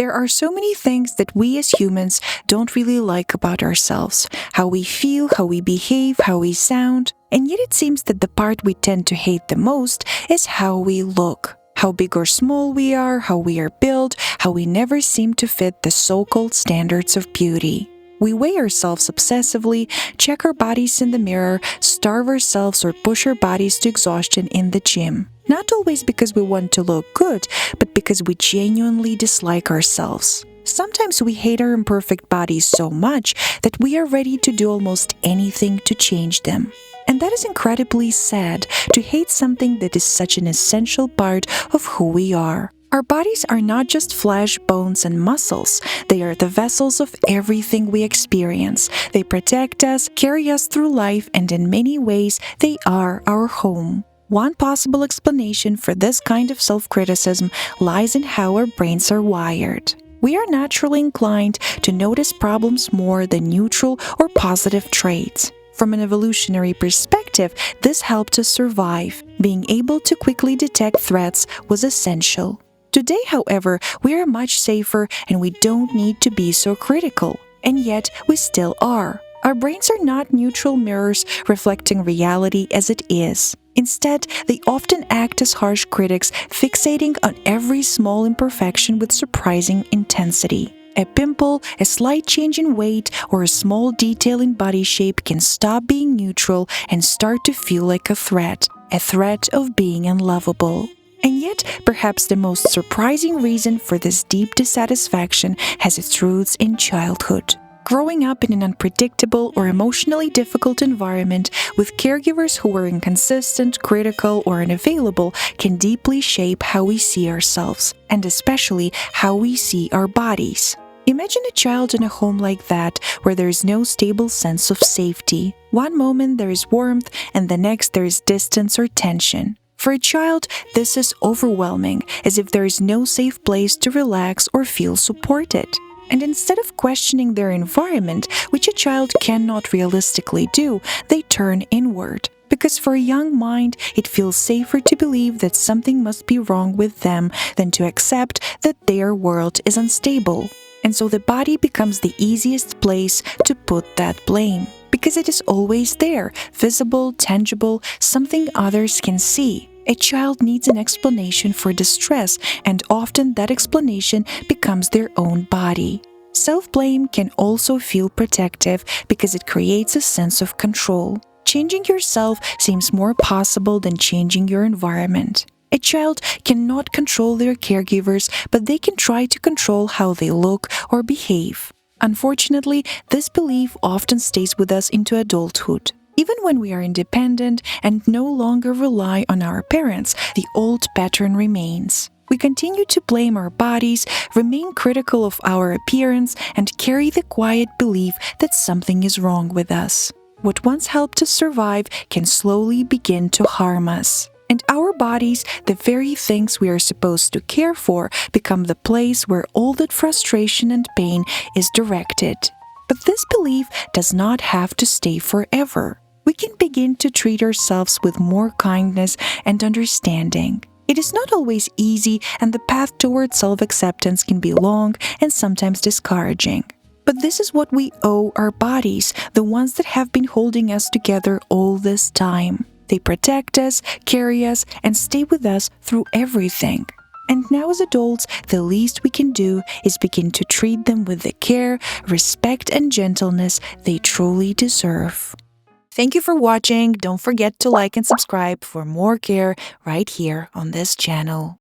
There are so many things that we as humans don't really like about ourselves. How we feel, how we behave, how we sound. And yet it seems that the part we tend to hate the most is how we look. How big or small we are, how we are built, how we never seem to fit the so-called standards of beauty. We weigh ourselves obsessively, check our bodies in the mirror, starve ourselves or push our bodies to exhaustion in the gym. Not always because we want to look good, but because we genuinely dislike ourselves. Sometimes we hate our imperfect bodies so much that we are ready to do almost anything to change them. And that is incredibly sad, to hate something that is such an essential part of who we are. Our bodies are not just flesh, bones, and muscles. They are the vessels of everything we experience. They protect us, carry us through life, and in many ways, they are our home. One possible explanation for this kind of self-criticism lies in how our brains are wired. We are naturally inclined to notice problems more than neutral or positive traits. From an evolutionary perspective, this helped us survive. Being able to quickly detect threats was essential. Today, however, we are much safer and we don't need to be so critical. And yet, we still are. Our brains are not neutral mirrors reflecting reality as it is. Instead, they often act as harsh critics, fixating on every small imperfection with surprising intensity. A pimple, a slight change in weight, or a small detail in body shape can stop being neutral and start to feel like a threat of being unlovable. And yet, perhaps the most surprising reason for this deep dissatisfaction has its roots in childhood. Growing up in an unpredictable or emotionally difficult environment with caregivers who were inconsistent, critical, or unavailable can deeply shape how we see ourselves, and especially how we see our bodies. Imagine a child in a home like that, where there is no stable sense of safety. One moment there is warmth, and the next there is distance or tension. For a child, this is overwhelming, as if there is no safe place to relax or feel supported. And instead of questioning their environment, which a child cannot realistically do, they turn inward. Because for a young mind, it feels safer to believe that something must be wrong with them than to accept that their world is unstable. And so the body becomes the easiest place to put that blame. Because it is always there, visible, tangible, something others can see. A child needs an explanation for distress, and often that explanation becomes their own body. Self-blame can also feel protective because it creates a sense of control. Changing yourself seems more possible than changing your environment. A child cannot control their caregivers, but they can try to control how they look or behave. Unfortunately, this belief often stays with us into adulthood. Even when we are independent and no longer rely on our parents, the old pattern remains. We continue to blame our bodies, remain critical of our appearance, and carry the quiet belief that something is wrong with us. What once helped us survive can slowly begin to harm us. And our bodies, the very things we are supposed to care for, become the place where all that frustration and pain is directed. But this belief does not have to stay forever. We can begin to treat ourselves with more kindness and understanding. It is not always easy, and the path towards self-acceptance can be long and sometimes discouraging. But this is what we owe our bodies, the ones that have been holding us together all this time. They protect us, carry us, and stay with us through everything. And now as adults, the least we can do is begin to treat them with the care, respect, and gentleness they truly deserve. Thank you for watching. Don't forget to like and subscribe for more care right here on this channel.